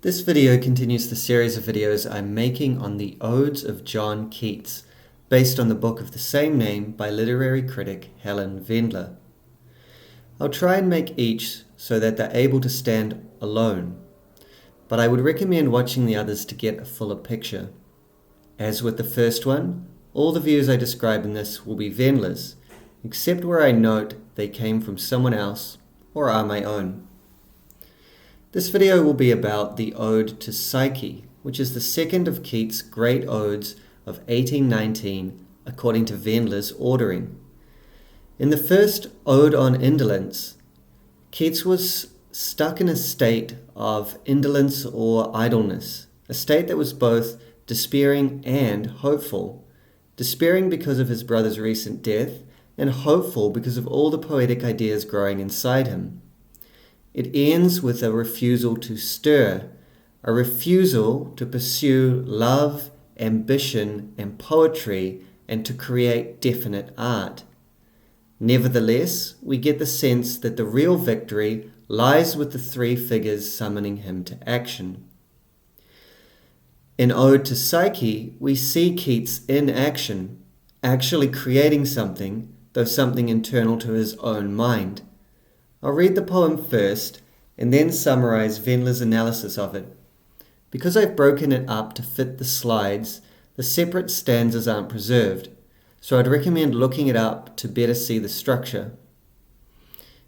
This video continues the series of videos I'm making on the Odes of John Keats, based on the book of the same name by literary critic Helen Vendler. I'll try and make each so that they're able to stand alone, but I would recommend watching the others to get a fuller picture. As with the first one, all the views I describe in this will be Vendler's, except where I note they came from someone else or are my own. This video will be about the Ode to Psyche, which is the second of Keats' great odes of 1819 according to Vendler's ordering. In the first Ode on Indolence, Keats was stuck in a state of indolence or idleness, a state that was both despairing and hopeful. Despairing because of his brother's recent death, and hopeful because of all the poetic ideas growing inside him. It ends with a refusal to stir, a refusal to pursue love, ambition, and poetry, and to create definite art. Nevertheless, we get the sense that the real victory lies with the three figures summoning him to action. In Ode to Psyche, we see Keats in action, actually creating something, though something internal to his own mind. I'll read the poem first and then summarize Vendler's analysis of it. Because I've broken it up to fit the slides, the separate stanzas aren't preserved, so I'd recommend looking it up to better see the structure.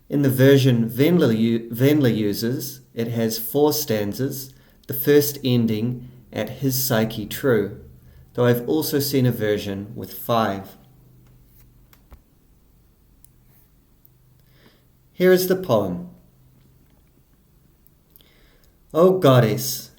In the version Vendler uses, it has 4 stanzas, the first ending at his Psyche true, though I've also seen a version with 5. Here is the poem. O Goddess,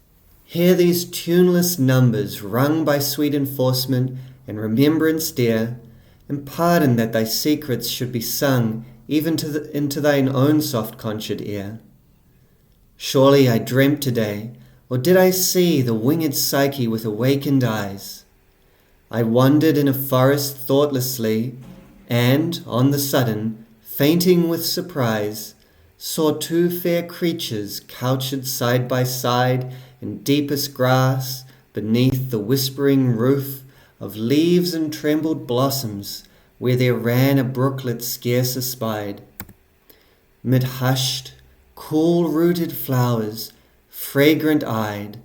hear these tuneless numbers rung by sweet enforcement and remembrance dear, and pardon that thy secrets should be sung even into thine own soft-contured ear. Surely I dreamt today, or did I see the winged Psyche with awakened eyes? I wandered in a forest thoughtlessly, and, on the sudden, fainting with surprise, saw 2 fair creatures couched side by side in deepest grass beneath the whispering roof of leaves and trembled blossoms where there ran a brooklet scarce espied. Mid hushed, cool-rooted flowers, fragrant-eyed,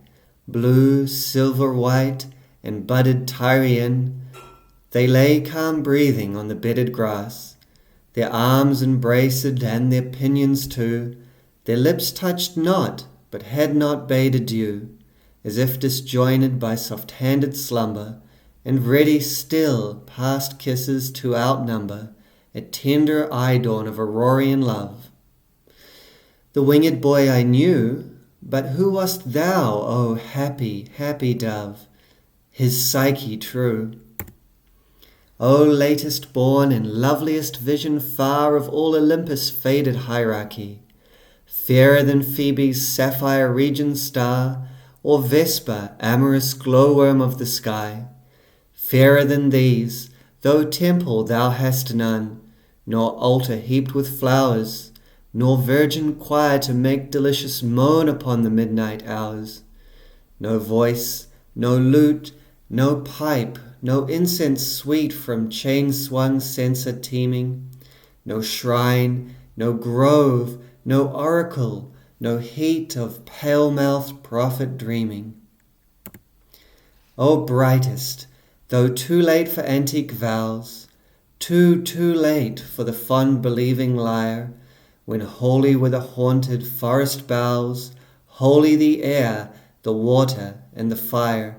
blue, silver-white, and budded Tyrian, they lay calm-breathing on the bedded grass, their arms embraced and their pinions too, their lips touched not, but had not bade adieu, as if disjoined by soft-handed slumber, and ready still past kisses to outnumber a tender eye-dawn of Aurorian love. The winged boy I knew, but who wast thou, O happy, happy dove, his Psyche true? O latest born and loveliest vision far of all Olympus' faded hierarchy, fairer than Phoebe's sapphire region star, or Vesper, amorous glowworm of the sky, fairer than these, though temple thou hast none, nor altar heaped with flowers, nor virgin choir to make delicious moan upon the midnight hours, no voice, no lute, no pipe, no incense sweet from chain-swung censer teeming, no shrine, no grove, no oracle, no heat of pale-mouthed prophet dreaming. O brightest, though too late for antique vows, too late for the fond believing lyre, when holy were the haunted forest boughs, holy the air, the water, and the fire,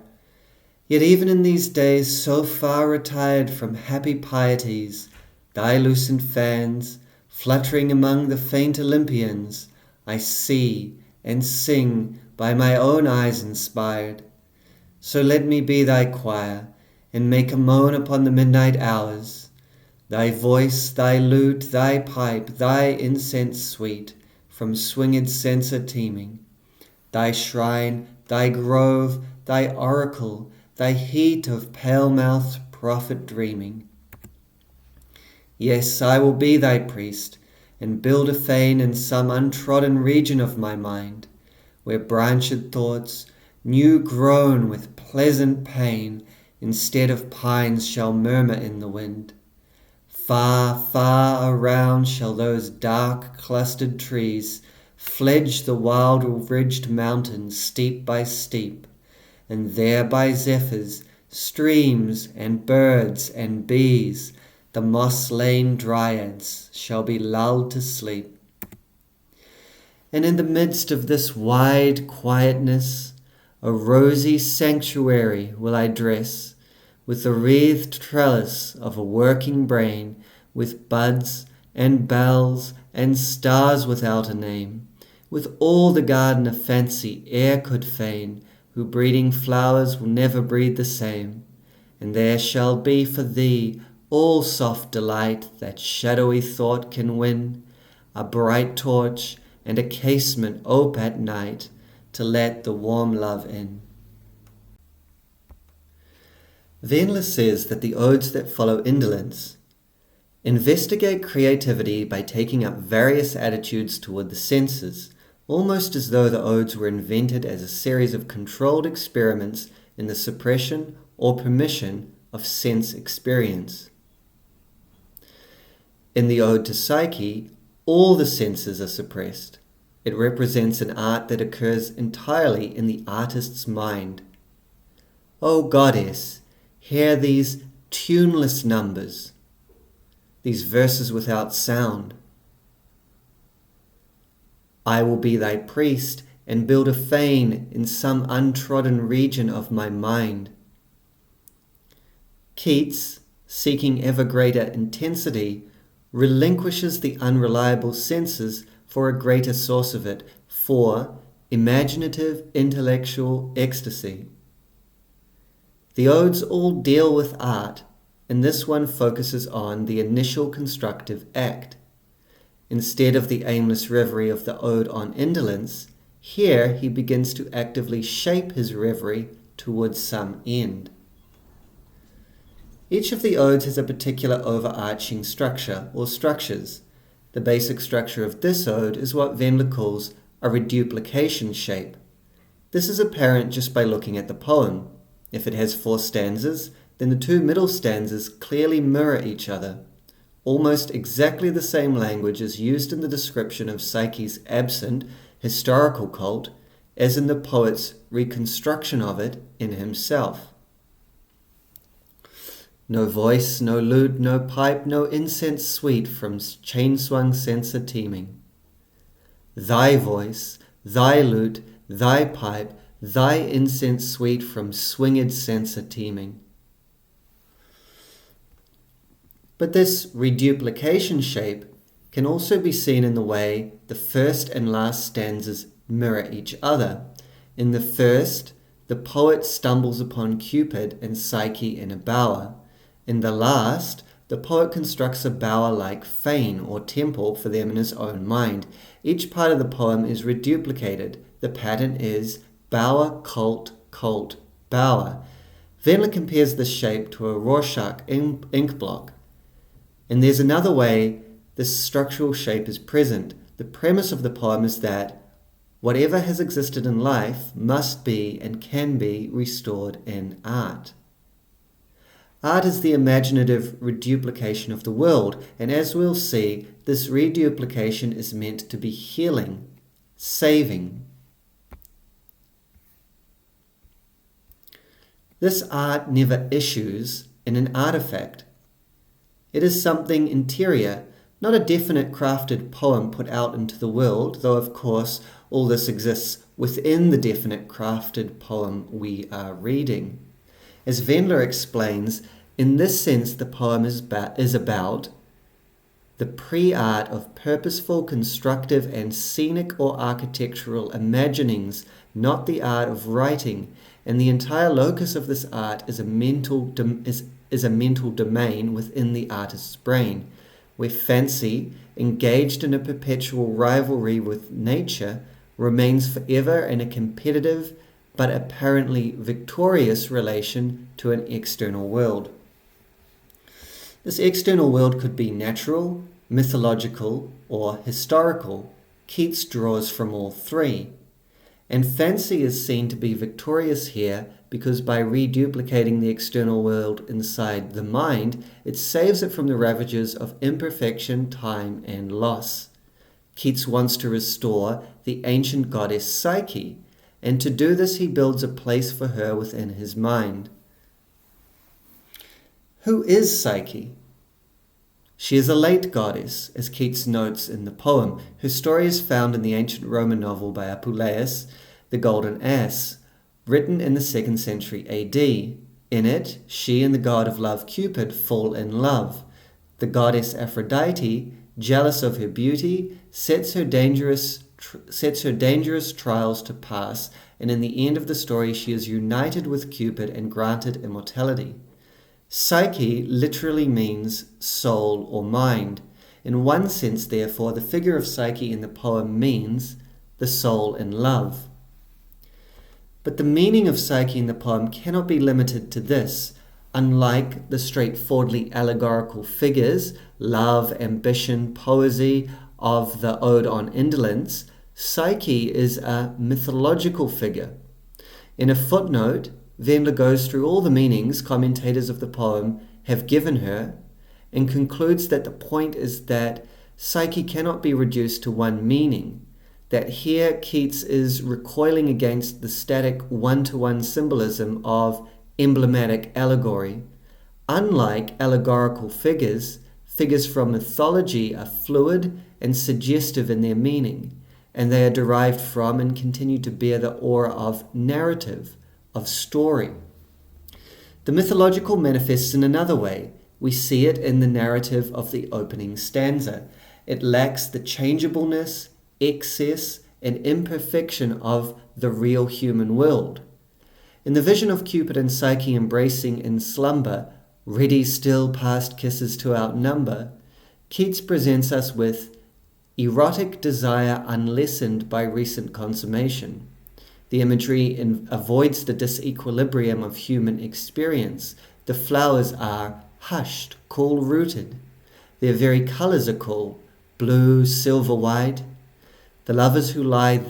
yet even in these days so far retired from happy pieties, thy lucent fans, fluttering among the faint Olympians, I see and sing by my own eyes inspired. So let me be thy choir, and make a moan upon the midnight hours, thy voice, thy lute, thy pipe, thy incense sweet, from swinged censer teeming, thy shrine, thy grove, thy oracle, thy heat of pale-mouthed prophet dreaming. Yes, I will be thy priest, and build a fane in some untrodden region of my mind, where branched thoughts, new grown with pleasant pain, instead of pines shall murmur in the wind. Far, far around shall those dark clustered trees fledge the wild ridged mountains steep by steep, and there by zephyrs, streams, and birds and bees, the moss-lain dryads shall be lulled to sleep. And in the midst of this wide quietness, a rosy sanctuary will I dress, with the wreathed trellis of a working brain, with buds and bells and stars without a name, with all the garden of fancy e'er could feign, who breeding flowers will never breed the same. And there shall be for thee all soft delight that shadowy thought can win, a bright torch and a casement ope at night, to let the warm love in. Vendler says that the odes that follow indolence investigate creativity by taking up various attitudes toward the senses, almost as though the odes were invented as a series of controlled experiments in the suppression or permission of sense experience. In the Ode to Psyche, all the senses are suppressed. It represents an art that occurs entirely in the artist's mind. O Goddess, hear these tuneless numbers, these verses without sound. I will be thy priest and build a fane in some untrodden region of my mind. Keats, seeking ever greater intensity, relinquishes the unreliable senses for a greater source of it, for imaginative intellectual ecstasy. The odes all deal with art, and this one focuses on the initial constructive act. Instead of the aimless reverie of the ode on indolence, here he begins to actively shape his reverie towards some end. Each of the odes has a particular overarching structure or structures. The basic structure of this ode is what Vendler calls a reduplication shape. This is apparent just by looking at the poem. If it has 4 stanzas, then the 2 middle stanzas clearly mirror each other. Almost exactly the same language is used in the description of Psyche's absent historical cult as in the poet's reconstruction of it in himself. No voice, no lute, no pipe, no incense sweet from chain-swung censer teeming. Thy voice, thy lute, thy pipe, thy incense sweet from swinged censer teeming. But this reduplication shape can also be seen in the way the first and last stanzas mirror each other. In the first, the poet stumbles upon Cupid and Psyche in a bower. In the last, the poet constructs a bower-like fane or temple for them in his own mind. Each part of the poem is reduplicated. The pattern is bower, cult, cult, bower. Vendler compares this shape to a Rorschach ink block. And there's another way this structural shape is present. The premise of the poem is that whatever has existed in life must be and can be restored in art. Art is the imaginative reduplication of the world, and as we'll see, this reduplication is meant to be healing, saving. This art never issues in an artifact. It is something interior, not a definite crafted poem put out into the world, though of course all this exists within the definite crafted poem we are reading. As Vendler explains, in this sense the poem is about the pre-art of purposeful, constructive and scenic or architectural imaginings, not the art of writing, and the entire locus of this art is a mental domain within the artist's brain, where fancy, engaged in a perpetual rivalry with nature, remains forever in a competitive but apparently victorious relation to an external world. This external world could be natural, mythological, or historical. Keats draws from all three. And fancy is seen to be victorious here because by reduplicating the external world inside the mind, it saves it from the ravages of imperfection, time, and loss. Keats wants to restore the ancient goddess Psyche, and to do this he builds a place for her within his mind. Who is Psyche? She is a late goddess, as Keats notes in the poem. Her story is found in the ancient Roman novel by Apuleius, The Golden Ass, written in the 2nd century AD. In it, she and the god of love Cupid fall in love. The goddess Aphrodite, jealous of her beauty, sets her dangerous trials to pass, and in the end of the story she is united with Cupid and granted immortality. Psyche literally means soul or mind. In one sense, therefore, the figure of Psyche in the poem means the soul in love. But the meaning of Psyche in the poem cannot be limited to this. Unlike the straightforwardly allegorical figures, love, ambition, poesy of the Ode on Indolence, Psyche is a mythological figure. In a footnote, Vendler goes through all the meanings commentators of the poem have given her and concludes that the point is that Psyche cannot be reduced to one meaning, that here Keats is recoiling against the static one-to-one symbolism of emblematic allegory. Unlike allegorical figures, figures from mythology are fluid and suggestive in their meaning, and they are derived from and continue to bear the aura of narrative, of story. The mythological manifests in another way. We see it in the narrative of the opening stanza. It lacks the changeableness, excess, and imperfection of the real human world. In the vision of Cupid and Psyche embracing in slumber, ready still past kisses to outnumber, Keats presents us with erotic desire unlessened by recent consummation. The imagery avoids the disequilibrium of human experience. The flowers are hushed, cool-rooted. Their very colours are cool, blue, silver, white. The lovers who lie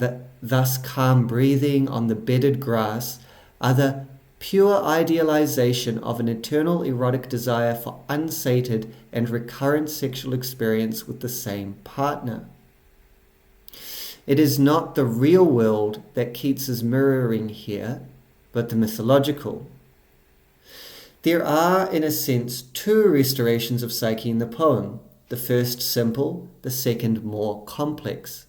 thus calm breathing on the bedded grass are the pure idealization of an eternal erotic desire for unsated and recurrent sexual experience with the same partner. It is not the real world that Keats is mirroring here, but the mythological. There are, in a sense, two restorations of Psyche in the poem, the first simple, the second more complex.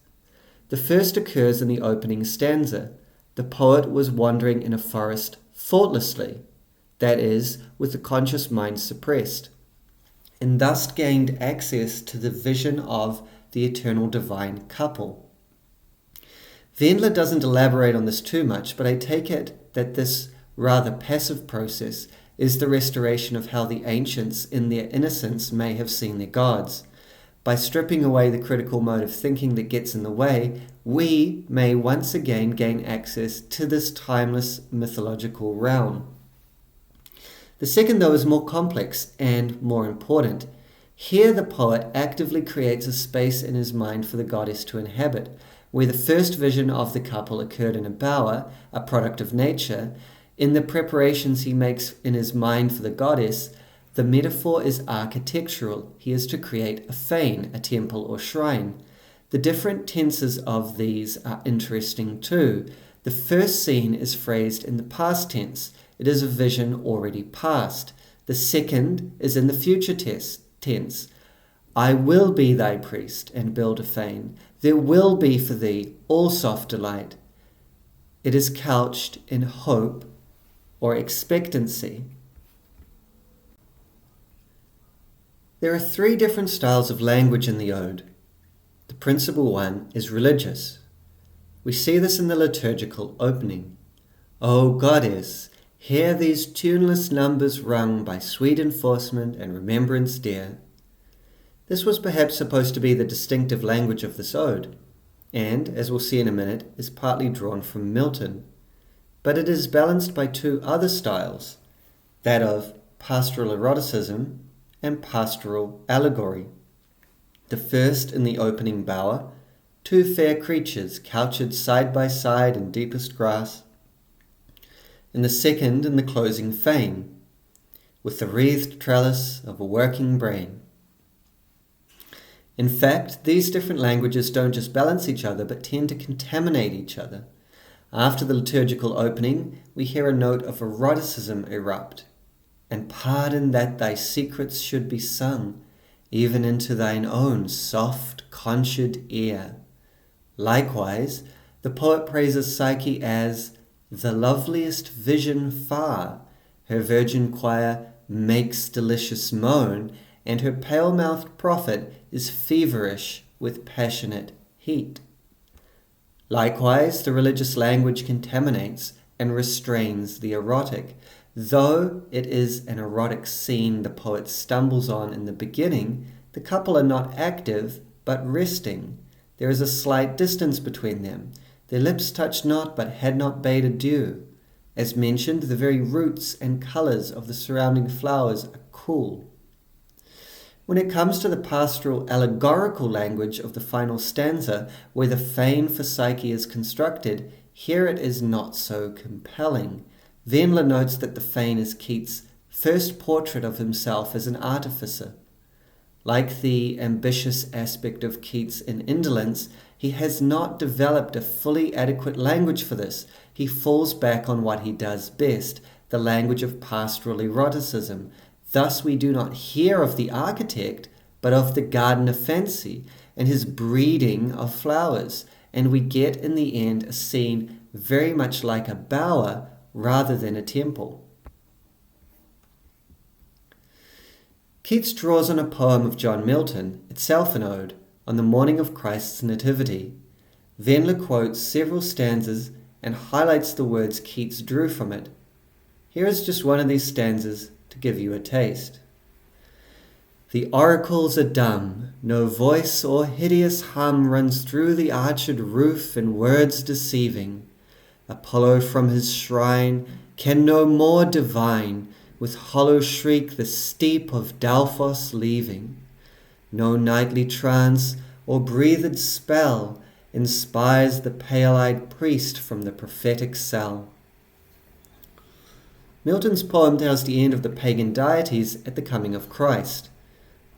The first occurs in the opening stanza. The poet was wandering in a forest thoughtlessly, that is, with the conscious mind suppressed, and thus gained access to the vision of the eternal divine couple. Vendler doesn't elaborate on this too much, but I take it that this rather passive process is the restoration of how the ancients in their innocence may have seen their gods. By stripping away the critical mode of thinking that gets in the way, we may once again gain access to this timeless mythological realm. The second, though, is more complex and more important. Here the poet actively creates a space in his mind for the goddess to inhabit. Where the first vision of the couple occurred in a bower, a product of nature, in the preparations he makes in his mind for the goddess, the metaphor is architectural. He is to create a fane, a temple or shrine. The different tenses of these are interesting too. The first scene is phrased in the past tense. It is a vision already past. The second is in the future tense. I will be thy priest and build a fane. There will be for thee all soft delight. It is couched in hope or expectancy. There are three different styles of language in the ode. The principal one is religious. We see this in the liturgical opening. O goddess, hear these tuneless numbers rung by sweet enforcement and remembrance dear. This was perhaps supposed to be the distinctive language of this ode, and, as we'll see in a minute, is partly drawn from Milton. But it is balanced by two other styles, that of pastoral eroticism and pastoral allegory. The first in the opening bower, two fair creatures couched side by side in deepest grass. In the second, in the closing fane, with the wreathed trellis of a working brain. In fact, these different languages don't just balance each other, but tend to contaminate each other. After the liturgical opening, we hear a note of eroticism erupt. And pardon that thy secrets should be sung, even into thine own soft, conjured ear. Likewise, the poet praises Psyche as the loveliest vision far. Her virgin choir makes delicious moan, and her pale-mouthed prophet is feverish with passionate heat. Likewise, the religious language contaminates and restrains the erotic. Though it is an erotic scene the poet stumbles on in the beginning, the couple are not active, but resting. There is a slight distance between them. Their lips touch not, but had not bade adieu. As mentioned, the very roots and colours of the surrounding flowers are cool. When it comes to the pastoral allegorical language of the final stanza, where the fane for Psyche is constructed, here it is not so compelling. Vendler notes that the fane is Keats' first portrait of himself as an artificer. Like the ambitious aspect of Keats in Indolence, he has not developed a fully adequate language for this. He falls back on what he does best, the language of pastoral eroticism. Thus we do not hear of the architect, but of the garden of fancy and his breeding of flowers, and we get in the end a scene very much like a bower rather than a temple. Keats draws on a poem of John Milton, itself an ode, on the morning of Christ's nativity. Vendler quotes several stanzas and highlights the words Keats drew from it. Here is just one of these stanzas to give you a taste. The oracles are dumb, no voice or hideous hum runs through the arched roof in words deceiving. Apollo from his shrine can no more divine, with hollow shriek the steep of Delphos leaving. No nightly trance or breathed spell inspires the pale-eyed priest from the prophetic cell. Milton's poem tells the end of the pagan deities at the coming of Christ.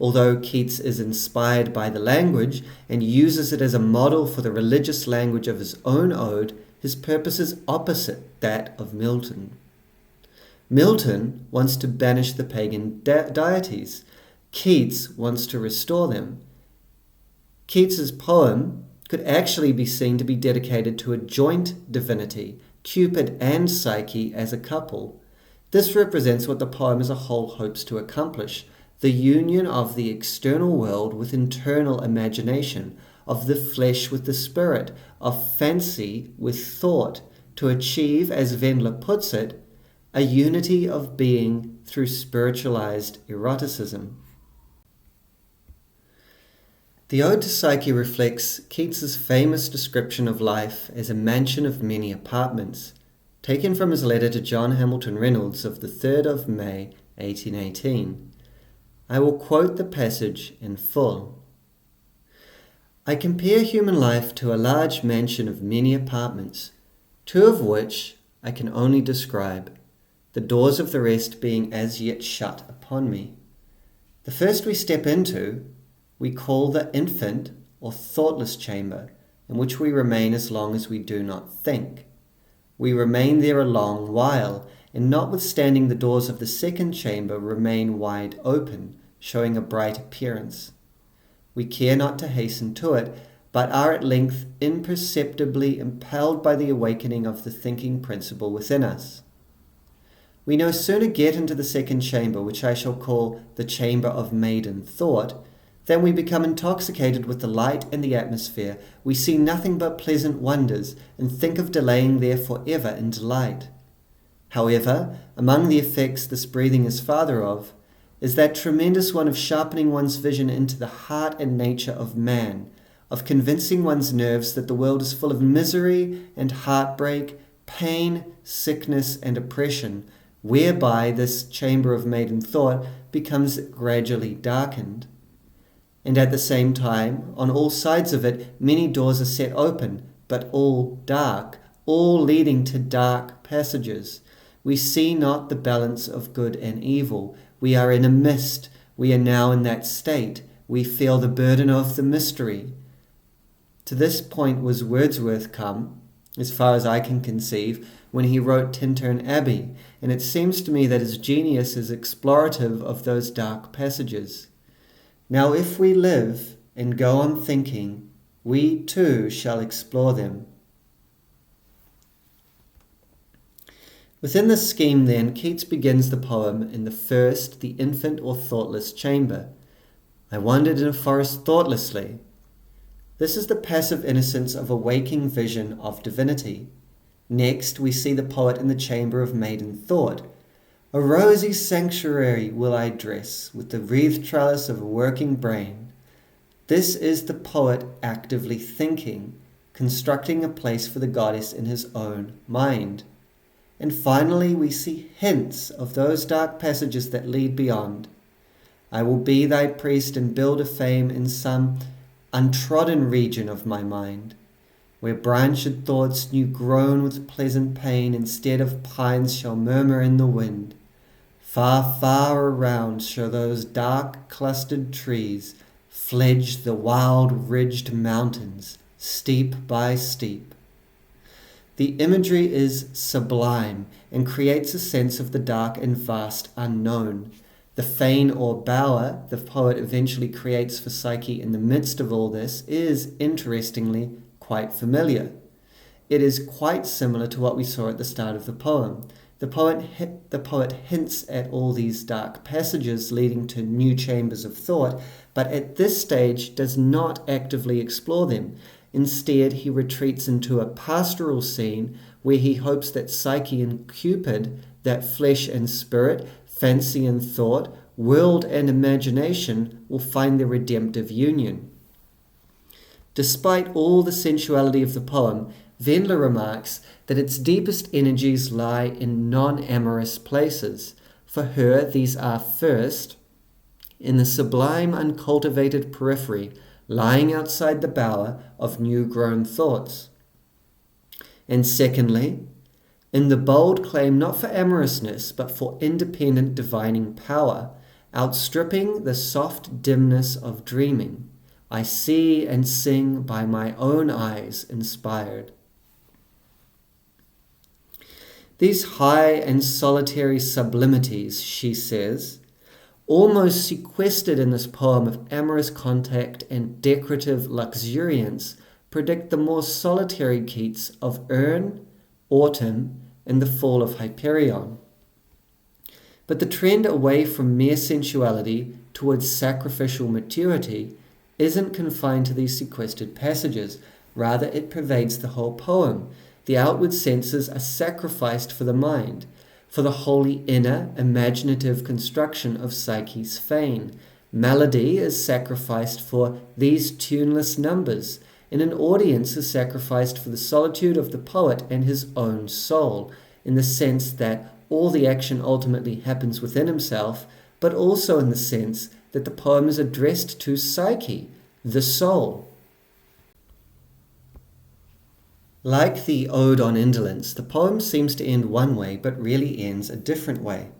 Although Keats is inspired by the language and uses it as a model for the religious language of his own ode, his purpose is opposite that of Milton. Milton wants to banish the pagan deities. Keats wants to restore them. Keats's poem could actually be seen to be dedicated to a joint divinity, Cupid and Psyche as a couple. This represents what the poem as a whole hopes to accomplish, the union of the external world with internal imagination, of the flesh with the spirit, of fancy with thought, to achieve, as Vendler puts it, a unity of being through spiritualized eroticism. The Ode to Psyche reflects Keats's famous description of life as a mansion of many apartments, taken from his letter to John Hamilton Reynolds of the 3rd of May, 1818. I will quote the passage in full. I compare human life to a large mansion of many apartments, two of which I can only describe, the doors of the rest being as yet shut upon me. The first we step into, we call the infant or thoughtless chamber, in which we remain as long as we do not think. We remain there a long while, and notwithstanding the doors of the second chamber remain wide open, showing a bright appearance. We care not to hasten to it, but are at length imperceptibly impelled by the awakening of the thinking principle within us. We no sooner get into the second chamber, which I shall call the chamber of maiden thought, than we become intoxicated with the light and the atmosphere. We see nothing but pleasant wonders, and think of delaying there forever in delight. However, among the effects this breathing is father of, is that tremendous one of sharpening one's vision into the heart and nature of man, of convincing one's nerves that the world is full of misery and heartbreak, pain, sickness, and oppression, whereby this chamber of maiden thought becomes gradually darkened. And at the same time, on all sides of it, many doors are set open, but all dark, all leading to dark passages. We see not the balance of good and evil. We are in a mist. We are now in that state. We feel the burden of the mystery. To this point was Wordsworth come, as far as I can conceive, when he wrote Tintern Abbey, and it seems to me that his genius is explorative of those dark passages. Now if we live and go on thinking, we too shall explore them. Within this scheme, then, Keats begins the poem in the first, the infant or thoughtless chamber. I wandered in a forest thoughtlessly. This is the passive innocence of a waking vision of divinity. Next, we see the poet in the chamber of maiden thought. A rosy sanctuary will I dress with the wreathed trellis of a working brain. This is the poet actively thinking, constructing a place for the goddess in his own mind. And finally, we see hints of those dark passages that lead beyond. I will be thy priest and build a fame in some untrodden region of my mind, where branched thoughts new grown with pleasant pain instead of pines shall murmur in the wind. Far, far around shall those dark clustered trees fledge the wild ridged mountains, steep by steep. The imagery is sublime and creates a sense of the dark and vast unknown. The fane or bower the poet eventually creates for Psyche in the midst of all this is, interestingly, quite familiar. It is quite similar to what we saw at the start of the poem. The poet hints at all these dark passages leading to new chambers of thought, but at this stage does not actively explore them. Instead, he retreats into a pastoral scene where he hopes that Psyche and Cupid, that flesh and spirit, fancy and thought, world and imagination, will find their redemptive union. Despite all the sensuality of the poem, Vendler remarks that its deepest energies lie in non-amorous places. For her, these are first, in the sublime uncultivated periphery, lying outside the bower of new-grown thoughts. And secondly, in the bold claim not for amorousness, but for independent divining power, outstripping the soft dimness of dreaming, I see and sing by my own eyes inspired. These high and solitary sublimities, she says, almost sequestered in this poem of amorous contact and decorative luxuriance, predict the more solitary Keats of Urn, Autumn, and the Fall of Hyperion. But the trend away from mere sensuality towards sacrificial maturity isn't confined to these sequestered passages. Rather, it pervades the whole poem. The outward senses are sacrificed for the mind, for the wholly inner, imaginative construction of Psyche's fane. Melody is sacrificed for these tuneless numbers, and an audience is sacrificed for the solitude of the poet and his own soul, in the sense that all the action ultimately happens within himself, but also in the sense that the poem is addressed to Psyche, the soul. Like the Ode on Indolence, the poem seems to end one way, but really ends a different way.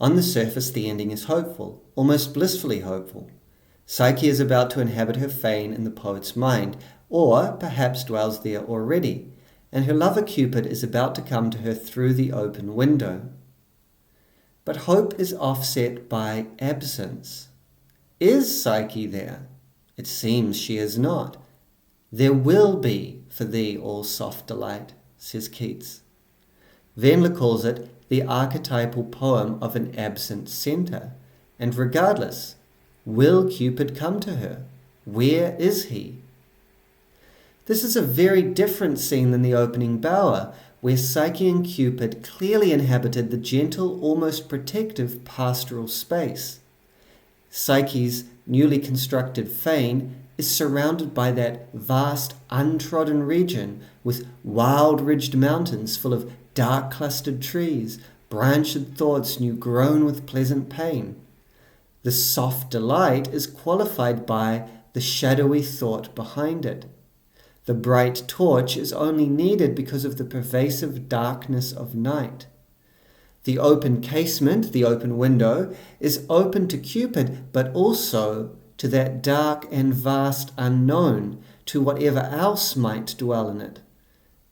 On the surface, the ending is hopeful, almost blissfully hopeful. Psyche is about to inhabit her fane in the poet's mind, or perhaps dwells there already, and her lover Cupid is about to come to her through the open window. But hope is offset by absence. Is Psyche there? It seems she is not. There will be for thee all soft delight, says Keats. Vendler calls it the archetypal poem of an absent centre, and regardless, will Cupid come to her? Where is he? This is a very different scene than the opening bower, where Psyche and Cupid clearly inhabited the gentle, almost protective pastoral space. Psyche's newly constructed fane is surrounded by that vast, untrodden region with wild ridged mountains full of dark clustered trees, branched thoughts new grown with pleasant pain. The soft delight is qualified by the shadowy thought behind it. The bright torch is only needed because of the pervasive darkness of night. The open casement, the open window, is open to Cupid, but also to that dark and vast unknown, to whatever else might dwell in it.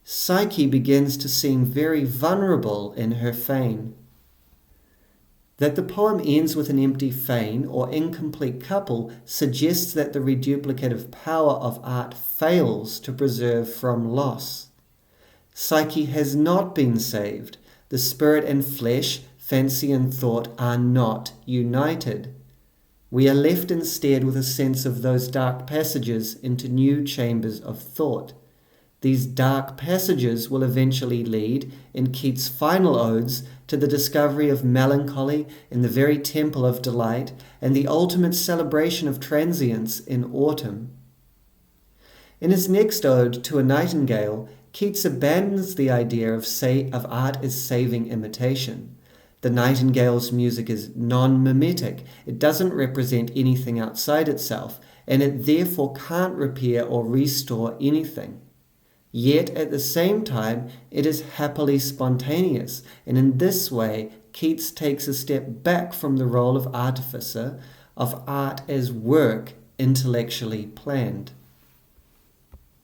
Psyche begins to seem very vulnerable in her fane. That the poem ends with an empty fane or incomplete couple suggests that the reduplicative power of art fails to preserve from loss. Psyche has not been saved. The spirit and flesh, fancy and thought are not united. We are left instead with a sense of those dark passages into new chambers of thought. These dark passages will eventually lead, in Keats' final odes, to the discovery of melancholy in the very temple of delight and the ultimate celebration of transience in autumn. In his next ode, To a Nightingale, Keats abandons the idea of art as saving imitation. The nightingale's music is non-mimetic. It doesn't represent anything outside itself, and it therefore can't repair or restore anything. Yet at the same time, it is happily spontaneous, and in this way, Keats takes a step back from the role of artificer, of art as work intellectually planned.